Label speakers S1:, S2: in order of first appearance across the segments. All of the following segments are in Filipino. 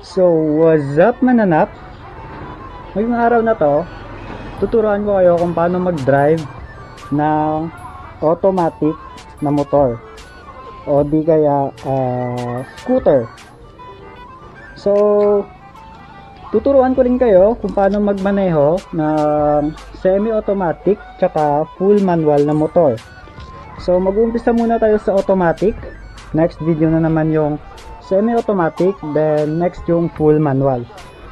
S1: So, what's up mananap? Ngayong araw na to, tuturuan ko kayo kung paano mag-drive ng automatic na motor o di kaya scooter. So, tuturuan ko rin kayo kung paano magmaneho ng semi-automatic tsaka full manual na motor. So, mag-uumpisa muna tayo sa automatic. Next video na naman yung semi-automatic, then next yung full manual.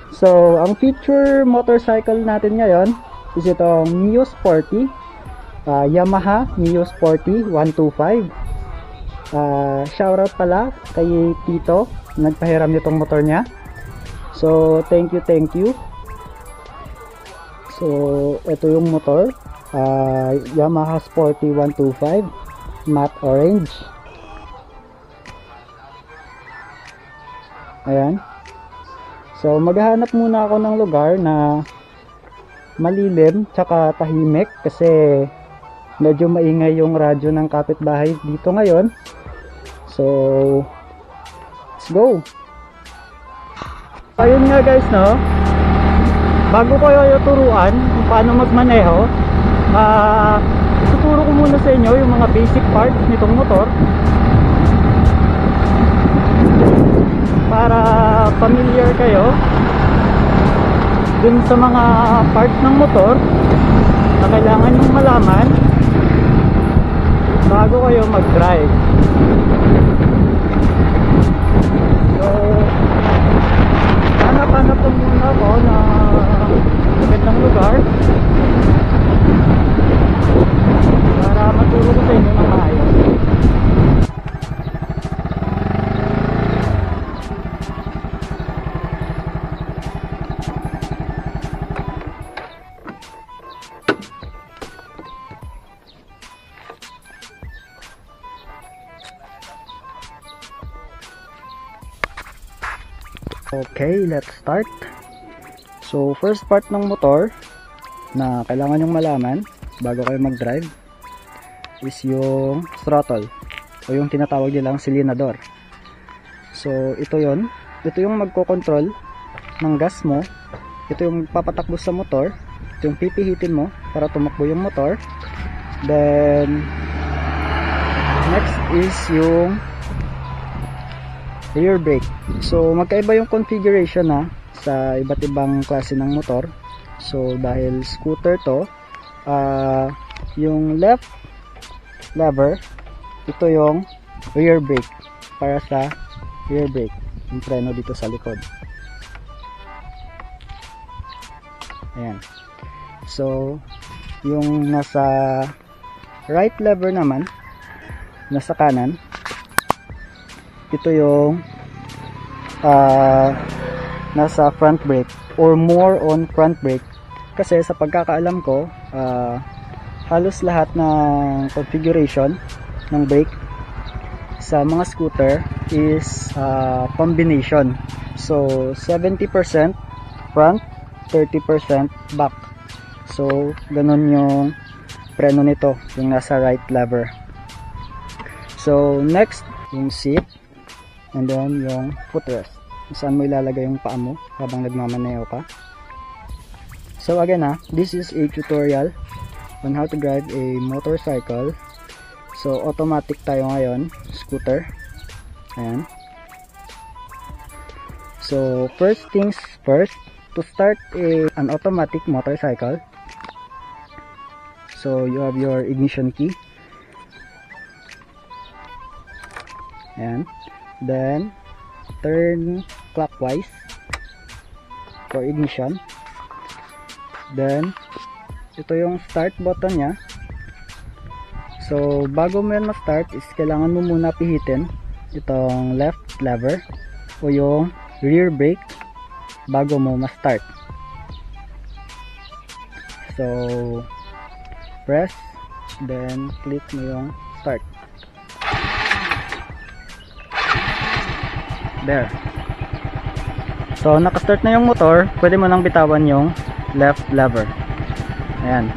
S1: So, ang feature motorcycle natin ngayon is itong Mio Sporty, Yamaha Mio Sporty 125. Shoutout pala kay Tito, nagpahiram nitong motor niya. So, thank you. So, ito yung motor, Yamaha Sporty 125, matte orange. Ayan. So, maghahanap muna ako ng lugar na malilim tsaka tahimik kasi medyo maingay yung radyo ng kapitbahay dito ngayon. So, let's go! Ayun nga guys, no? Bago ko kayo turuan kung paano magmaneho, ituturo ko muna sa inyo yung mga basic parts nitong motor para familiar kayo dun sa mga parts ng motor na kailangan yung malaman bago kayo mag-drive. So, hanap-hanap lang muna ako na magandang lugar para maturo ko sa inyo ng maayos. Okay, let's start. So, first part ng motor na kailangan yung malaman bago kayo mag-drive is yung throttle o yung tinatawag nilang silinador. So, ito yung magko-control ng gas mo. Ito yung papatakbo sa motor. Ito yung pipihitin mo para tumakbo yung motor. Then, next is yung rear brake. So, magkaiba yung configuration sa iba't ibang klase ng motor. So, dahil scooter to, yung left lever, ito yung rear brake para sa rear brake, yung preno dito sa likod. Ayan. So, yung nasa right lever naman, nasa kanan, ito yung nasa front brake or more on front brake kasi sa pagkakaalam ko halos lahat ng configuration ng brake sa mga scooter is combination. So 70% front, 30% back. So ganun yung preno nito, yung nasa right lever. So next, yung seat. And then yung footrest, saan mo ilalagay yung paa mo habang nagmamaneho ka. So again this is a tutorial on how to drive a motorcycle. So automatic tayo ngayon, scooter. Ayan. So first things first, to start an automatic motorcycle, so you have your ignition key. Ayan. Then turn clockwise for ignition. Then ito yung start button nya. So bago mo yan ma-start is kailangan mo muna pihitin itong left lever o yung rear brake bago mo ma-start. So press, then click mo yung start. There. So, nakastart na yung motor, pwede mo nang bitawan yung left lever. Ayan.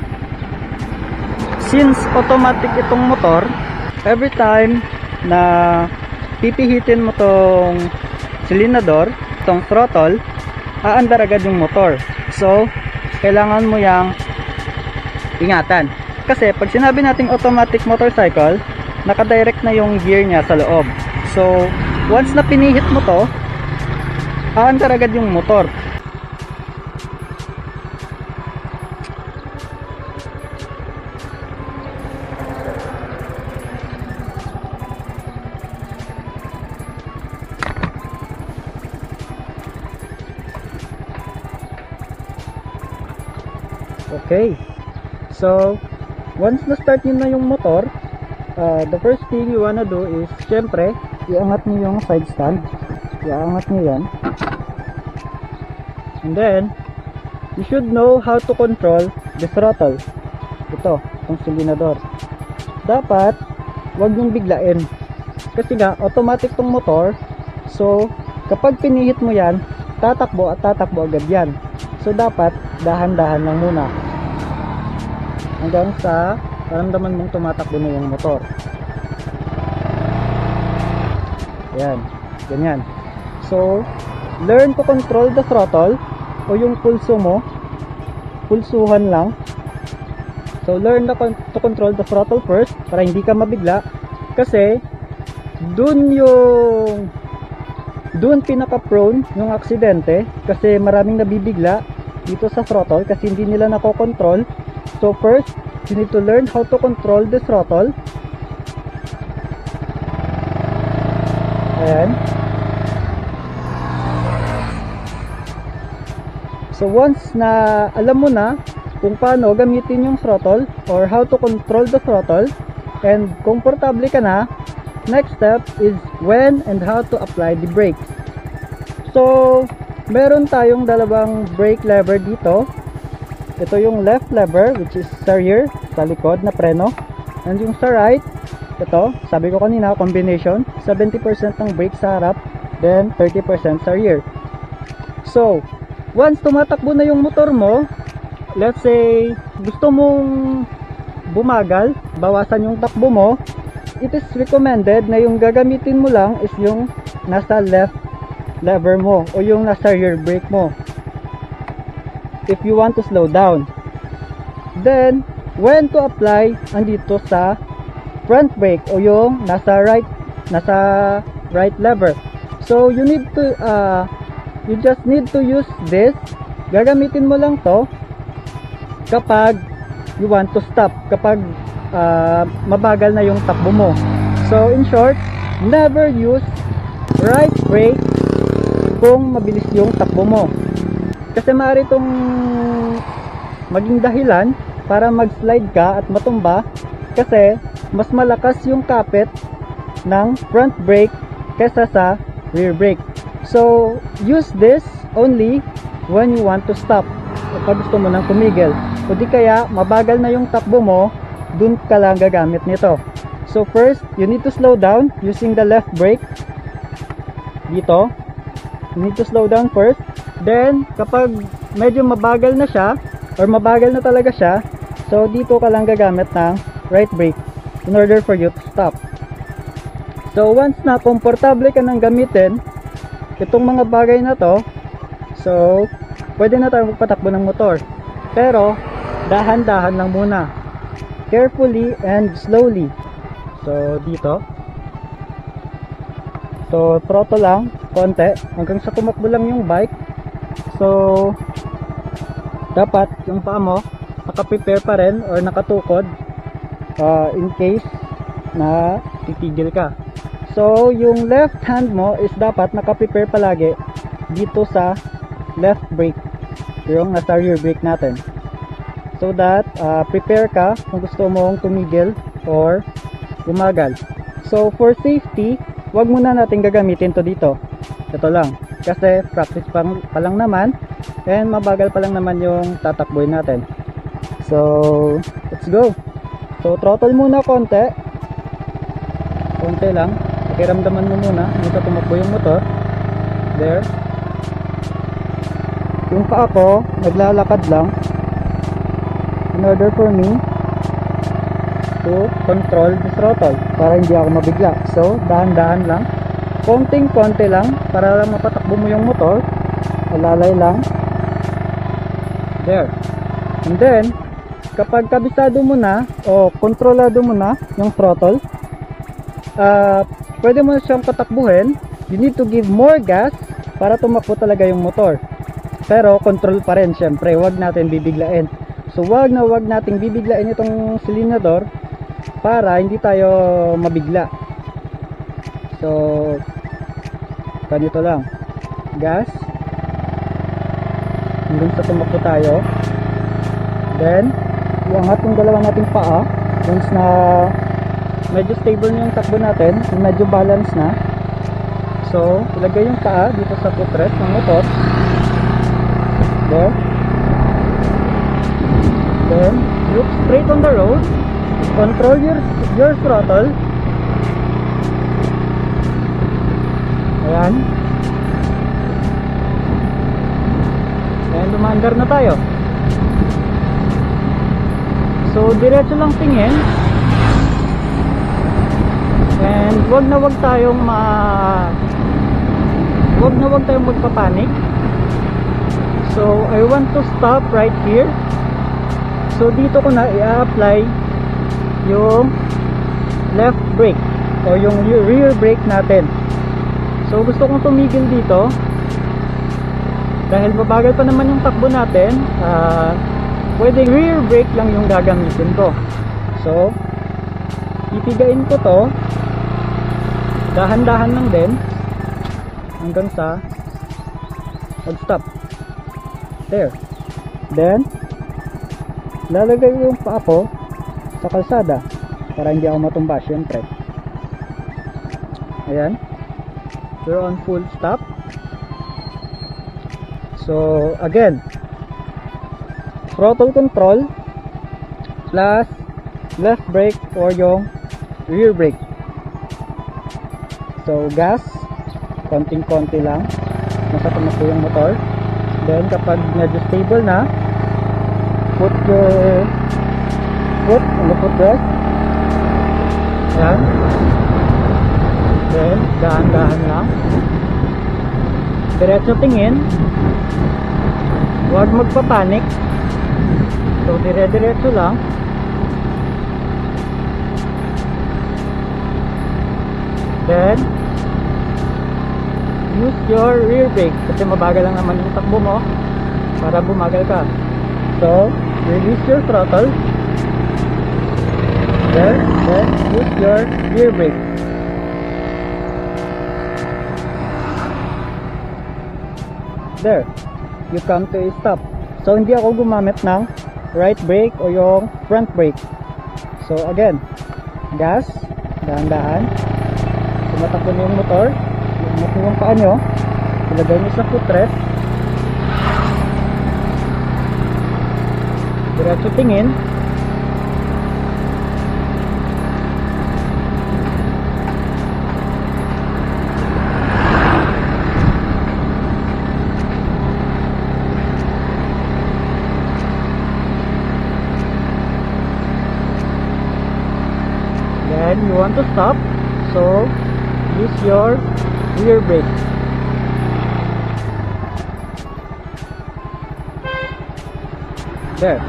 S1: Since automatic itong motor, every time na pipihitin mo tong silinador, itong throttle, aandar agad yung motor. So, kailangan mo yang ingatan. Kasi pag sinabi nating automatic motorcycle, nakadirect na yung gear niya sa loob. So, once na pinihit mo to, aandar agad yung motor. Okay, so once na-start nyo na yung motor, the first thing you wanna do is, syempre, iangat nyo yung side stand. Iangat nyo yan. And then, you should know how to control the throttle. Ito, itong silinador. Dapat, wag nyong biglain. Kasi nga, automatic tong motor. So, kapag pinihit mo yan, tatakbo at tatakbo agad yan. So, dapat, dahan-dahan lang muna. Hanggang sa maramdaman mong tumatakbo na yung motor. Yan, ganyan. So, learn to control the throttle o yung pulso mo. Pulsuhan lang. So, learn to control the throttle first para hindi ka mabigla. Kasi, dun pinaka-prone yung aksidente. Kasi maraming nabibigla dito sa throttle kasi hindi nila nakokontrol. So first, you need to learn how to control the throttle. Ayan. So once na alam mo na kung paano gamitin yung throttle or how to control the throttle and komportable ka na, next step is when and how to apply the brakes. So meron tayong dalawang brake lever dito. Ito yung left lever, which is sa rear, sa likod na preno. And yung sa right, ito, sabi ko kanina, combination, 70% ng brake sa harap, then 30% sa rear. So, once tumatakbo na yung motor mo, let's say, gusto mong bumagal, bawasan yung takbo mo, it is recommended na yung gagamitin mo lang is yung nasa left lever mo, o yung nasa rear brake mo. If you want to slow down. Then, when to apply andito sa front brake o yung nasa right lever. So, you just need to use this. Gagamitin mo lang to kapag you want to stop, kapag mabagal na yung takbo mo. So, in short, never use right brake kung mabilis yung takbo mo. Kasi maaari itong maging dahilan para mag-slide ka at matumba kasi mas malakas yung kapit ng front brake kesa sa rear brake. So, use this only when you want to stop. Kapag gusto mo nang tumigil. O di kaya, mabagal na yung takbo mo, dun ka lang gagamit nito. So, first, you need to slow down using the left brake. Dito. You need to slow down first. Then, kapag medyo mabagal na siya, or mabagal na talaga siya, so dito ka lang gagamit ng right brake in order for you to stop. So, once na komportable ka nang gamitin itong mga bagay na to, so, pwede na tayo magpatakbo ng motor. Pero, dahan-dahan lang muna. Carefully and slowly. So, dito. So, throttle lang, konti, hanggang sa tumakbo lang yung bike. So, dapat yung paa mo naka-prepare pa rin or nakatukod in case na titigil ka. So, yung left hand mo is dapat naka-prepare palagi dito sa left brake, yung nasa rear brake natin. So that prepare ka kung gusto mong tumigil or umagal. So, for safety, wag muna natin gagamitin to dito. Ito lang. Kasi practice pa lang naman and mabagal pa lang naman yung tatakboy natin. So, let's go. So, throttle muna konti. Konti lang. Pakiramdaman mo muna dito tumakbo yung motor. There. Yung paa ko, naglalakad lang in order for me to control the throttle para hindi ako mabigla. So, dahan-dahan lang. konting-konti lang para lang mapatakbo mo yung motor. Alalay lang. There. And then, kapag kabisado mo na o kontrolado mo na yung throttle, pwede mo siyang patakbuhin. You need to give more gas para tumakbo talaga yung motor. Pero control pa rin, syempre, wag natin bibiglain. So wag nating bibiglain itong silinador para hindi tayo mabigla. So ganito lang, gas hanggang sa tumakbo tayo. Then iangat yung dalawa nating paa once na medyo stable na yung takbo natin, medyo balance na. So ilagay yung paa dito sa footrest ng motor. There. Then look straight on the road. Control your throttle. Ayan. And umaandar na tayo. So diretso lang tingin. And wag na wag tayong magpapanik. So I want to stop right here. So dito ko na i-apply yung left brake o yung rear brake natin. So gusto kong tumigil dito dahil mabagal pa naman yung takbo natin. Pwedeng rear brake lang yung gagamitin ko. So ipigain ko to, dahan-dahan lang din hanggang sa mag-stop. There. Then lalagay yung paa ko sa kalsada para hindi ako matumba, syempre. Ayan. We're on full stop. So again, throttle control plus left brake or yung rear brake. So gas, konting-konti lang nasa tumakbo yung motor. Then kapag medyo stable na, put your foot on the footrest. Ayan. Then dahan-dahan lang, diretso tingin, huwag magpapanik. So dire-diretso lang. Then use your rear brake kasi mabagal lang naman yung takbo mo para bumagal ka. So release your throttle. Then use your rear brake. There, you come to a stop. So hindi ako gumamit ng right brake o yung front brake. So again, gas, dahan-dahan, tumatakbo niyo yung motor, iangat niyo yung paa nyo, ilagay niyo sa footrest, diretso tingin. Then you want to stop, so use your rear brake. There.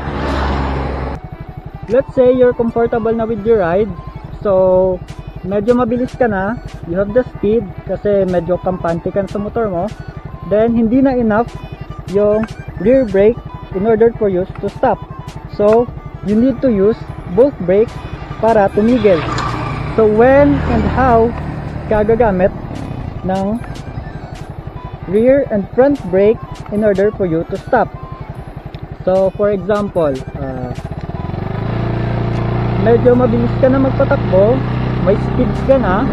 S1: Let's say you're comfortable na with your ride, so medyo mabilis ka na, you have the speed kasi medyo kampante ka sa motor mo, then hindi na enough yung rear brake in order for you to stop. So you need to use both brakes para tumigil. So when and how ka gagamit ng rear and front brake in order for you to stop. So for example, medyo mabilis ka na magpatakbo, may speed ka na,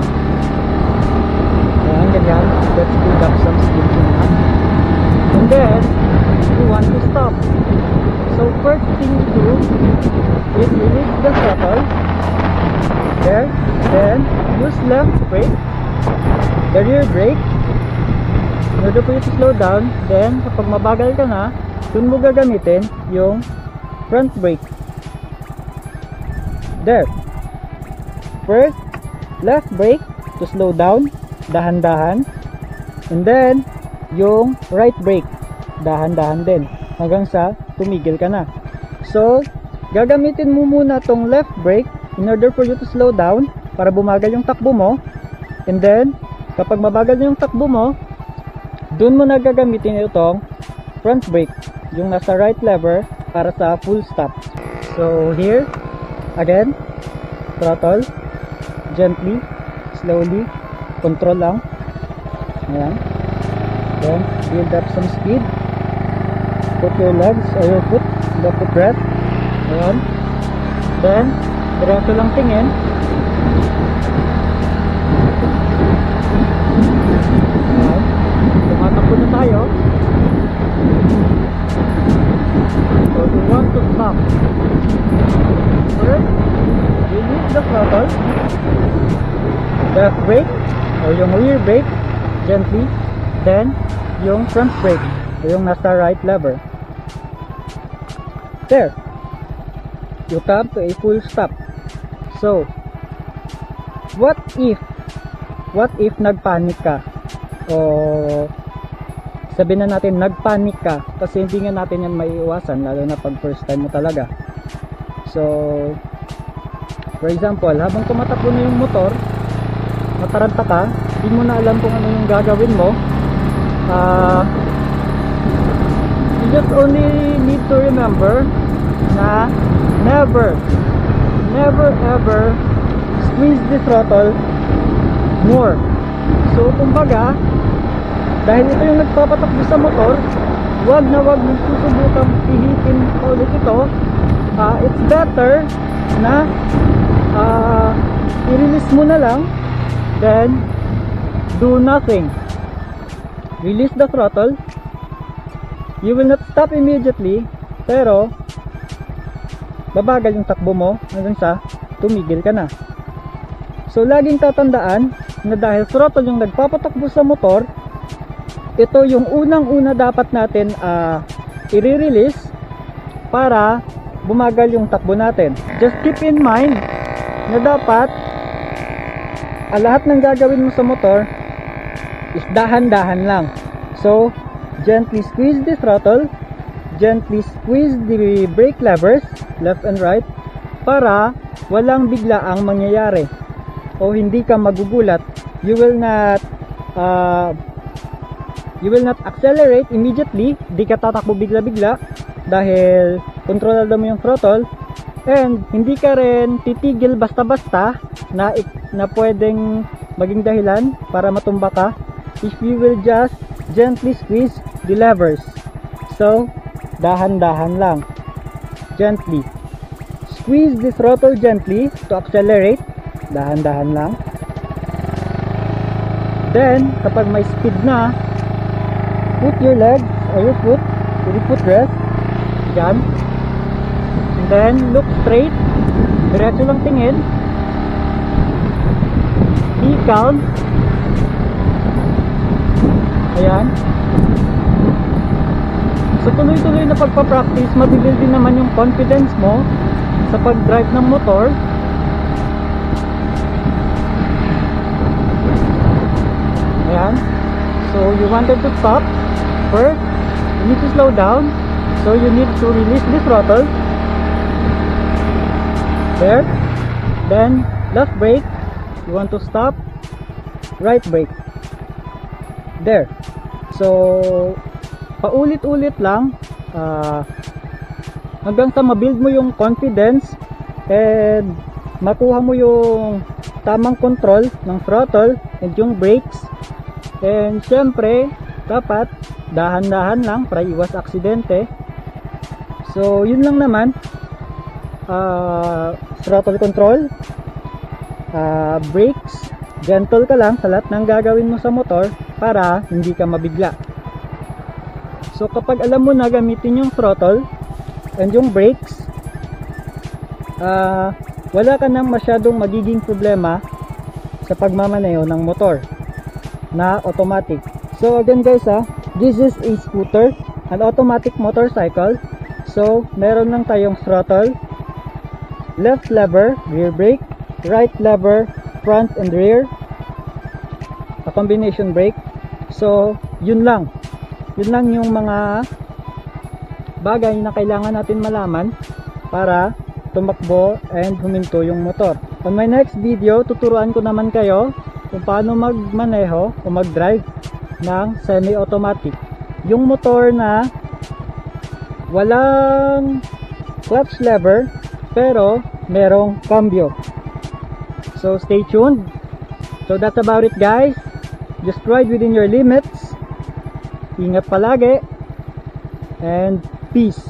S1: ayan, ganyan, let's build up some speed na, and then you want to stop. So first thing to do is release the throttle. There. Then use left brake, the rear brake, in order for you to slow down. Then kapag mabagal ka na, dun mo gagamitin yung front brake. There. First, left brake to slow down. dahan-dahan. And then, yung right brake, dahan-dahan din. Hanggang sa tumigil ka na. So, gagamitin mo muna tong left brake in order for you to slow down para bumagal yung takbo mo. And then, kapag mabagal yung takbo mo, dun mo na gagamitin itong front brake, yung nasa right lever para sa full stop. So, here, again, throttle, gently, slowly, control lang. Ayan. Then, build up some speed. Put your legs or your foot in the footrest. Ayan. Then, diretso lang tingin. Ayan. Tumatakbo na tayo. So, we want to stop. First, release the throttle. Left brake or yung rear brake, gently. Then, yung front brake o yung nasa right lever. There. You come to a full stop. So, what if nagpanic ka? O sabihin na natin nagpanic ka kasi hindi nga natin yan maiiwasan, lalo na pag first time mo talaga. So, for example, habang tumatakbo na yung motor, mataranta ka, hindi mo na alam kung ano yung gagawin mo. You just only need to remember na never ever squeeze the throttle more. So kumbaga, dahil ito yung nagpapatakbo sa motor, wag mong susubukang pihitin ulit ito. It's better na i-release mo na lang, then do nothing. Release the throttle. You will not stop immediately, pero babagal yung takbo mo hanggang sa tumigil ka na. So laging tatandaan na dahil throttle yung nagpapatakbo sa motor, ito yung unang-una dapat natin i-release para bumagal yung takbo natin. Just keep in mind na dapat lahat ng gagawin mo sa motor is dahan-dahan lang. So, gently squeeze the throttle, gently squeeze the brake levers, left and right, para walang biglaang mangyayari o hindi ka magugulat. You will not accelerate immediately, di ka tatakbo bigla-bigla dahil kontrolado mo yung throttle, and hindi ka rin titigil basta-basta na pwedeng maging dahilan para matumba ka if you will just gently squeeze the levers. So, dahan-dahan lang. Gently. Squeeze the throttle gently to accelerate. Dahan-dahan lang. Then, kapag may speed na, put your legs or your foot to the footrest. Yan. And then, look straight. Diretso lang tingin. Be calm. Ayan. So tuloy-tuloy na pagpa-practice, mabibuild din naman yung confidence mo sa pag-drive ng motor. Ayan. So you wanted to stop. First, you need to slow down. So you need to release the throttle. There. Then left brake. You want to stop. Right brake. There. So paulit-ulit lang hanggang sa mabuild mo yung confidence and makuha mo yung tamang control ng throttle and yung brakes. And syempre dapat dahan-dahan lang para iwas aksidente. So yun lang naman. Throttle control, brakes, gentle ka lang sa lahat ng gagawin mo sa motor para hindi ka mabigla. So kapag alam mo na gamitin yung throttle and yung brakes, wala ka nang masyadong magiging problema sa pagmamaneho ng motor na automatic. So again guys, this is a scooter, an automatic motorcycle. So meron lang tayong throttle, left lever, rear brake, right lever, front and rear, combination brake. So yun lang yung mga bagay na kailangan natin malaman para tumakbo and huminto yung motor. On my next video, tuturuan ko naman kayo kung paano magmaneho o mag-drive ng semi-automatic. Yung motor na walang clutch lever pero merong cambio. So stay tuned. So that's about it, guys. Just ride within your limits. Ingat palagi and peace.